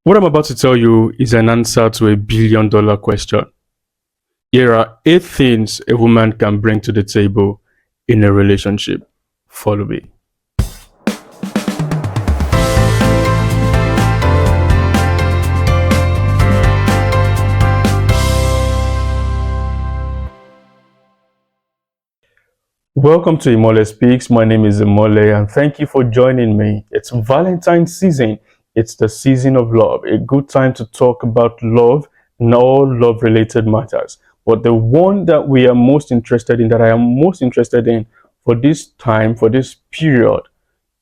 What I'm about to tell you is an answer to a $1 billion question. Here are 8 things a woman can bring to the table in a relationship. Follow me. Welcome to Imole Speaks. My name is Imole and thank you for joining me. It's Valentine's season. It's the season of love, a good time to talk about love and all love related matters. But the one that we are most interested in, that I am most interested in for this time, for this period,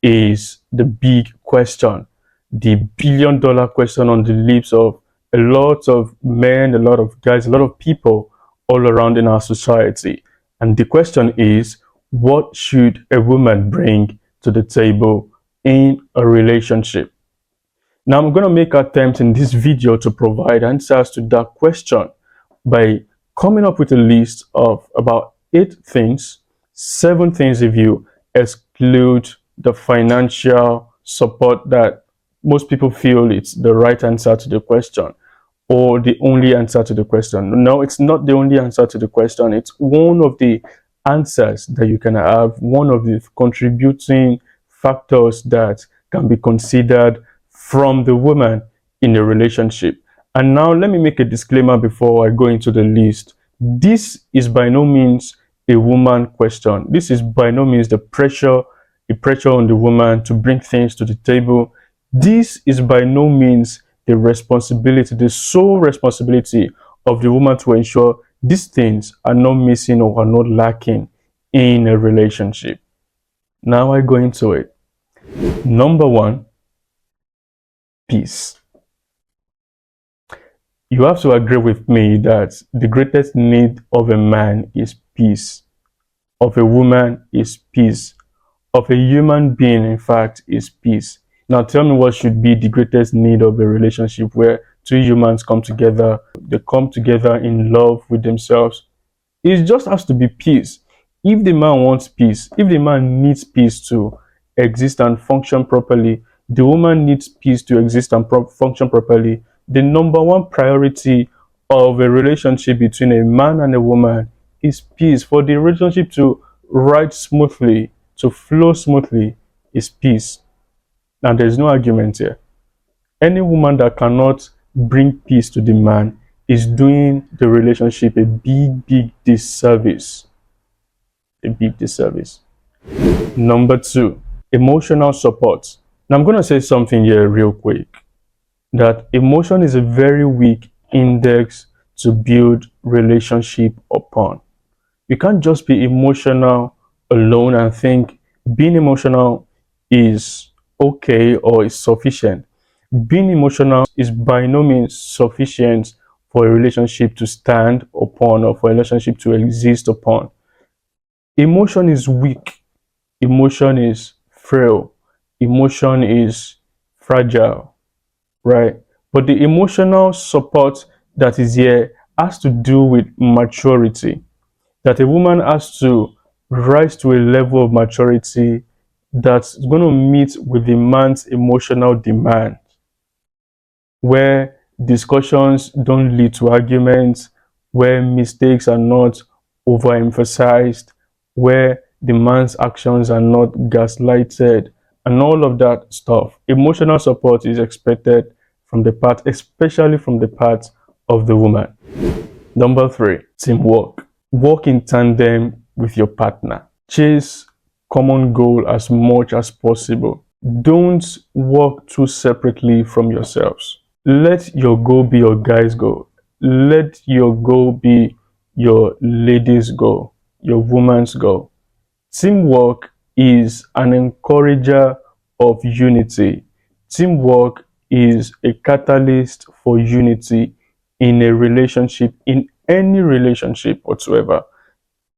is the big question, the $1 billion question on the lips of a lot of men, a lot of guys, a lot of people all around in our society. And the question is, what should a woman bring to the table in a relationship? Now, I'm going to make attempt in this video to provide answers to that question by coming up with a list of about 8 things, 7 things if you exclude the financial support that most people feel it's the right answer to the question or the only answer to the question. No, it's not the only answer to the question. It's one of the answers that you can have, one of the contributing factors that can be considered from the woman in a relationship. And now let me make a disclaimer before I go into the list. This is by no means a woman question. This is by no means the pressure on the woman to bring things to the table. This is by no means the responsibility, the sole responsibility of the woman to ensure these things are not missing or are not lacking in a relationship. Now I go into it. Number one, peace. You have to agree with me that the greatest need of a man is peace, of a woman is peace, of a human being, in fact, is peace. Now tell me what should be the greatest need of a relationship where two humans come together, they come together in love with themselves. It just has to be peace. If the man wants peace, if the man needs peace to exist and function properly, the woman needs peace to exist and function properly. The number one priority of a relationship between a man and a woman is peace. For the relationship to ride smoothly, to flow smoothly, is peace. And there's no argument here. Any woman that cannot bring peace to the man is doing the relationship a big disservice. A big disservice. Number two, emotional support. Now I'm going to say something here real quick, that emotion is a very weak index to build relationship upon. You can't just be emotional alone and think being emotional is okay or is sufficient. Being emotional is by no means sufficient for a relationship to stand upon or for a relationship to exist upon. Emotion is weak, emotion is frail, emotion is fragile, right? But the emotional support that is here has to do with maturity, that a woman has to rise to a level of maturity that's going to meet with the man's emotional demand, where discussions don't lead to arguments, where mistakes are not overemphasized, where the man's actions are not gaslighted, and all of that stuff. Emotional support is expected from the part, especially from the part of the woman. Number three, teamwork. Work in tandem with your partner. Chase common goal as much as possible. Don't work too separately from yourselves. Let your goal be your guy's goal. Let your goal be your lady's goal, your woman's goal. Teamwork is an encourager of unity. Teamwork is a catalyst for unity in a relationship, in any relationship whatsoever.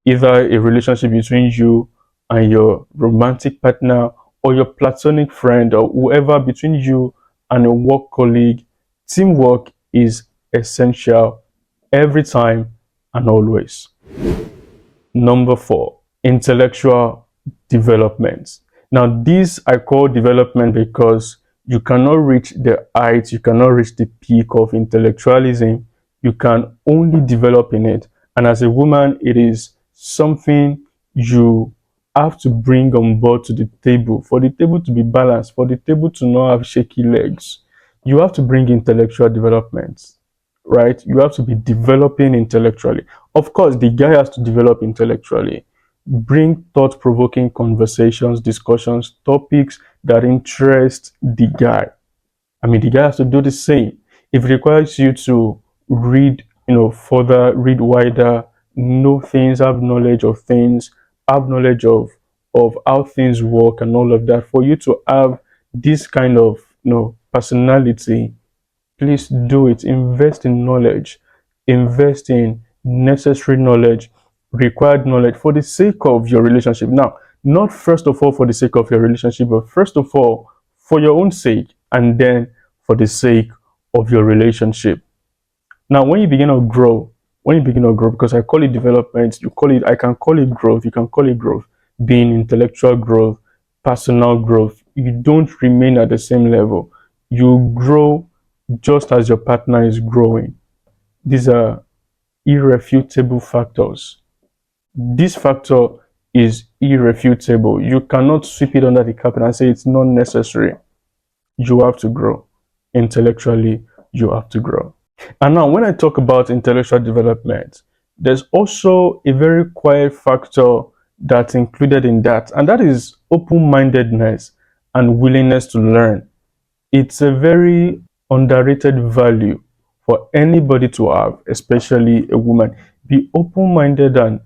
Either a relationship between you and your romantic partner or your platonic friend or whoever, between you and a work colleague. Teamwork is essential every time and always. Number four, intellectual development. Now, this I call development because You cannot reach the height, you cannot reach the peak of intellectualism. You can only develop in it. And as a woman, it is something you have to bring on board to the table. For the table to be balanced, for the table to not have shaky legs, you have to bring intellectual development, right? You have to be developing intellectually. Of course, the guy has to develop intellectually. Bring thought-provoking conversations, discussions, topics that interest the guy. I mean, the guy has to do the same. If it requires you to read, further, read wider, know things, have knowledge of things, have knowledge of how things work and all of that, for you to have this kind of, personality, please do it. Invest in knowledge, invest in necessary knowledge, required knowledge for the sake of your relationship. Now, not first of all for the sake of your relationship, but first of all for your own sake, and then for the sake of your relationship. Now, when you begin to grow, because I call it development, I can call it growth, you can call it growth, being intellectual growth, personal growth. You don't remain at the same level. You grow just as your partner is growing. These are irrefutable factors. This factor is irrefutable. You cannot sweep it under the carpet and say it's not necessary. You have to grow. Intellectually, you have to grow. And now, when I talk about intellectual development, there's also a very quiet factor that's included in that, and that is open-mindedness and willingness to learn. It's a very underrated value for anybody to have, especially a woman. Be open-minded and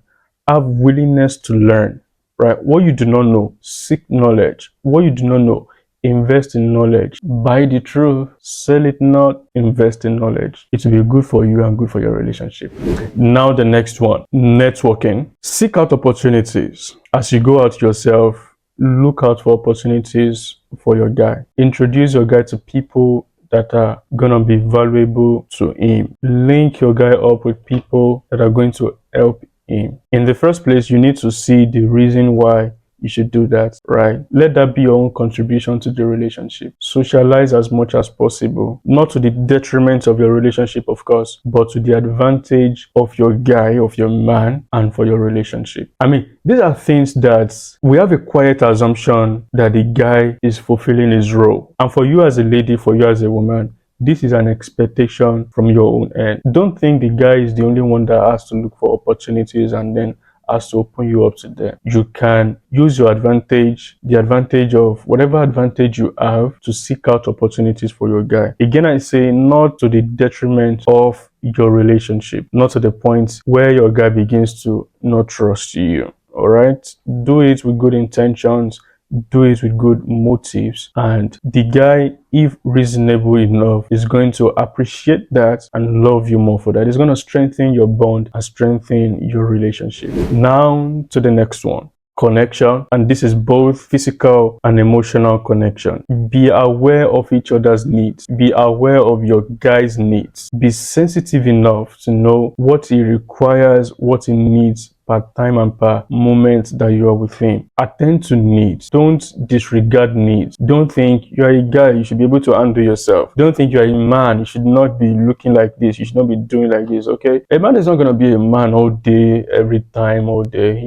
have willingness to learn, right? What you do not know, seek knowledge. What you do not know, invest in knowledge. Buy the truth, sell it not, invest in knowledge. It will be good for you and good for your relationship. Now the next one, networking. Seek out opportunities. As you go out yourself, look out for opportunities for your guy. Introduce your guy to people that are gonna be valuable to him. Link your guy up with people that are going to help him. In the first place, you need to see the reason why you should do that, right? Let that be your own contribution to the relationship. Socialize as much as possible, not to the detriment of your relationship, of course, but to the advantage of your guy, of your man, and for your relationship. I mean, these are things that we have a quiet assumption that the guy is fulfilling his role. And for you as a lady, for you as a woman, this is an expectation from your own end. Don't think the guy is the only one that has to look for opportunities and then has to open you up to them. You can use your advantage, the advantage of whatever advantage you have, to seek out opportunities for your guy. Again, I say not to the detriment of your relationship, not to the point where your guy begins to not trust you. All right, do it with good intentions, do it with good motives, and the guy, if reasonable enough, is going to appreciate that and love you more for that. It's going to strengthen your bond and strengthen your relationship. Now to the next one, connection. And this is both physical and emotional connection. Be aware of each other's needs. Be aware of your guy's needs. Be sensitive enough to know what he requires, what he needs per time and per moment that you are with him. Attend to needs. Don't disregard needs. Don't think you are a guy, you should be able to handle yourself. Don't think you are a man, you should not be looking like this, you should not be doing like this, okay? A man is not going to be a man all day, every time, all day,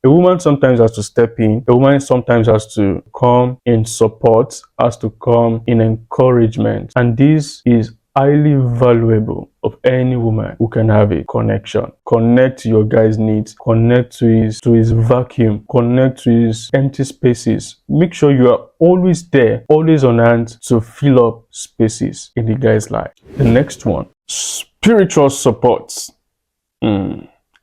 A woman sometimes has to step in. A woman sometimes has to come in support, has to come in encouragement. And this is highly valuable of any woman who can have a connection. Connect to your guy's needs. Connect to his vacuum. Connect to his empty spaces. Make sure you are always there, always on hand to fill up spaces in the guy's life. The next one, spiritual support.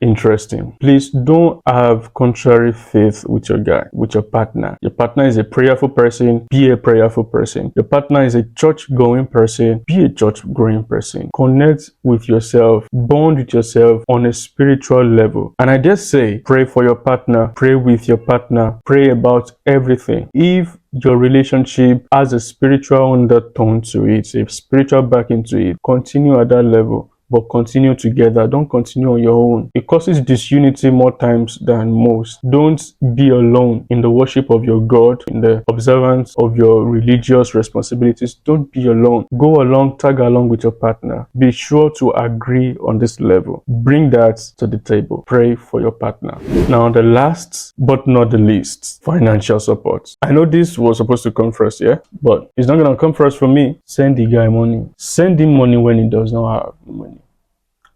Interesting. Please don't have contrary faith with your guy, with your partner. Your partner is a prayerful person, be a prayerful person. Your partner is a church-going person, be a church-going person. Connect with yourself, bond with yourself on a spiritual level. And I just say, pray for your partner, pray with your partner, pray about everything. If your relationship has a spiritual undertone to it, a spiritual backing to it, continue at that level. but continue together. Don't continue on your own. It causes disunity more times than most. Don't be alone in the worship of your God, in the observance of your religious responsibilities. Don't be alone. Go along, tag along with your partner. Be sure to agree on this level. Bring that to the table. Pray for your partner. Now, the last but not the least, financial support. I know this was supposed to come first, yeah, but it's not gonna come first for me. Send the guy money. Send him money when he does not have money.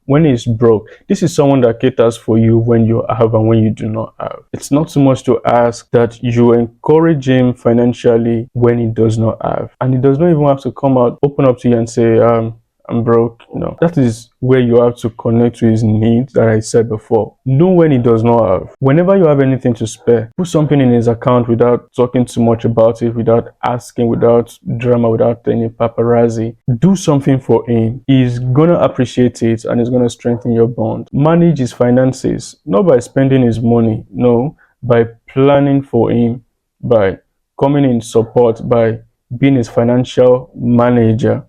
When he's broke, this is someone that caters for you when you have and when you do not have. It's not too much to ask that you encourage him financially when he does not have, and he does not even have to come out, open up to you and say, I'm broke. That is where you have to connect to his needs that I said before. Know when he does not have. Whenever you have anything to spare, put something in his account without talking too much about it, without asking, without drama, without any paparazzi. Do something for him. He's gonna appreciate it and it's gonna strengthen your bond. Manage his finances, not by spending his money, no, by planning for him, by coming in support, by being his financial manager.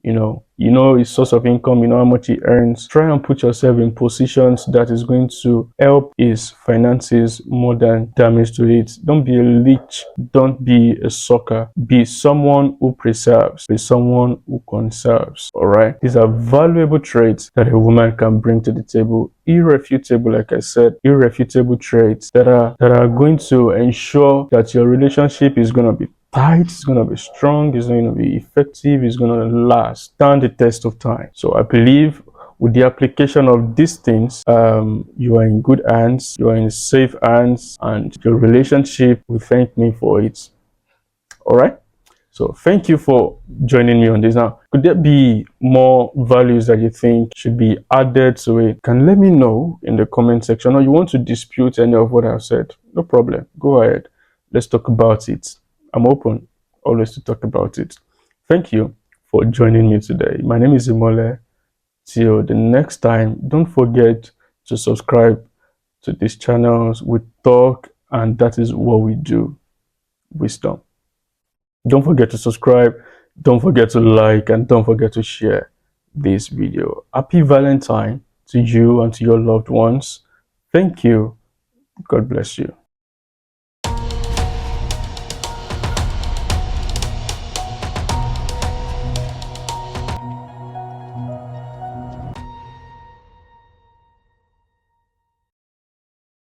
You know his source of income, you know how much he earns. Try and put yourself in positions that is going to help his finances more than damage to it. Don't be a leech. Don't be a sucker. Be someone who preserves. Be someone who conserves. All right. These are valuable traits that a woman can bring to the table. Irrefutable, like I said, irrefutable traits that are going to ensure that your relationship is going to be tight, it's going to be strong, it's going to be effective, it's going to last, stand the test of time. So I believe with the application of these things, you are in good hands, you are in safe hands, and your relationship will thank me for it. All right. So thank you for joining me on this. Now, could there be more values that you think should be added to it? Can let me know in the comment section, or you want to dispute any of what I've said? No problem. Go ahead. Let's talk about it. I'm open always to talk about it. Thank you for joining me today. My name is Imole. Till the next time, don't forget to subscribe to these channels. We talk, and that is what we do. Wisdom. Don't forget to subscribe, don't forget to like, and don't forget to share this video. Happy Valentine to you and to your loved ones. Thank you. God bless you.